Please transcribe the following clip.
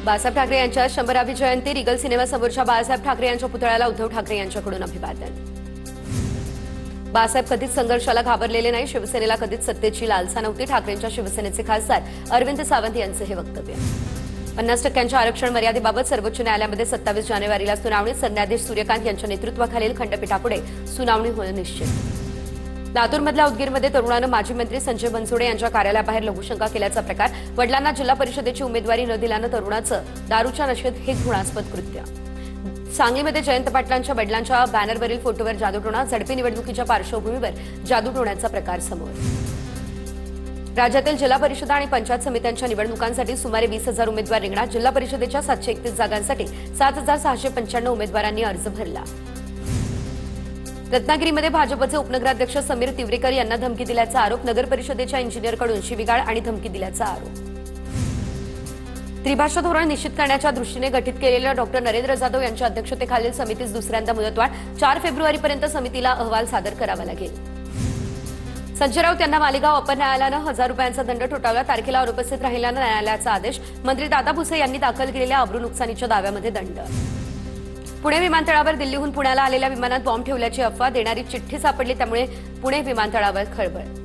बाळासाहेब ठाकरे यांच्या 100वी जयंती रिगल सिनेमासमोरच्या बाळासाहेब ठाकरे यांच्या पुतळ्याला उद्धव ठाकरे यांच्याकडून अभिवादन। बाळासाहेब कधीच संघर्षाला घाबरलेले नाही, शिवसेनेला कधीच सत्तेची लालसा नव्हती। ठाकरेंच्या शिवसेनेचे खासदार अरविंद सावंत यांचे हे वक्तव्य। 50% आरक्षण मर्यादेबाबत सर्वोच्च न्यायालयामध्ये 27 जानेवारीला सुनावणी। सरन्यायाधीश सूर्यकांत यांच्या नेतृत्वाखालील खंडपीठापुढे सुनावणी होणं निश्चित। लातूरमधल्या उदगीरमध्ये तरुणानं माजी मंत्री संजय बनसोडे यांच्या कार्यालयाबाहेर लघुशंका केल्याचा प्रकार। वडिलांना जिल्हा परिषदेची उमेदवारी न दिल्यानं तरुणाचं दारूच्या नशेत हे घृणास्पद कृत्य। सांगलीमध्ये जयंत पाटलांच्या वडिलांच्या बॅनरवरील फोटोवर जादूटोणा। झडपी निवडणुकीच्या पार्श्वभूमीवर जादूटोण्याचा प्रकार समोर। राज्यातील जिल्हा परिषद आणि पंचायत समित्यांच्या निवडणुकांसाठी सुमारे 20,000 उमेदवार रिंगणात। जिल्हा परिषदेच्या 731 जागांसाठी 7,695 उमेदवारांनी अर्ज भरला। रत्नागिरीमध्ये भाजपचे उपनगराध्यक्ष समीर तिवरेकर यांना धमकी दिल्याचा आरोप। नगर परिषदेच्या इंजिनियरकडून शिवीगाळ आणि धमकी दिल्याचा आरोप। त्रिभाषा धोरण निश्चित करण्याच्या दृष्टीने गठीत केलेल्या डॉक्टर नरेंद्र जाधव यांच्या अध्यक्षतेखालील समितीस दुसऱ्यांदा मुदतवाढ। 4 फेब्रुवारीपर्यंत समितीला अहवाल सादर करावा लागेल। संजय राऊत यांना मालेगाव अपर न्यायालयानं 1000 रुपयांचा दंड ठोठावला। तारखेला अनुपस्थित राहिल्यानं न्यायालयाचा आदेश। मंत्री दादा भुसे यांनी दाखल केलेल्या अब्रू नुकसानीच्या दाव्यामध्ये दंड। पुणे विमानतळावर दिल्लीहून पुण्याला आलेल्या विमानात बॉम्ब ठेवल्याची अफवा। देणारी चिठ्ठी सापडली, त्यामुळे पुणे विमानतळावर खळबळ।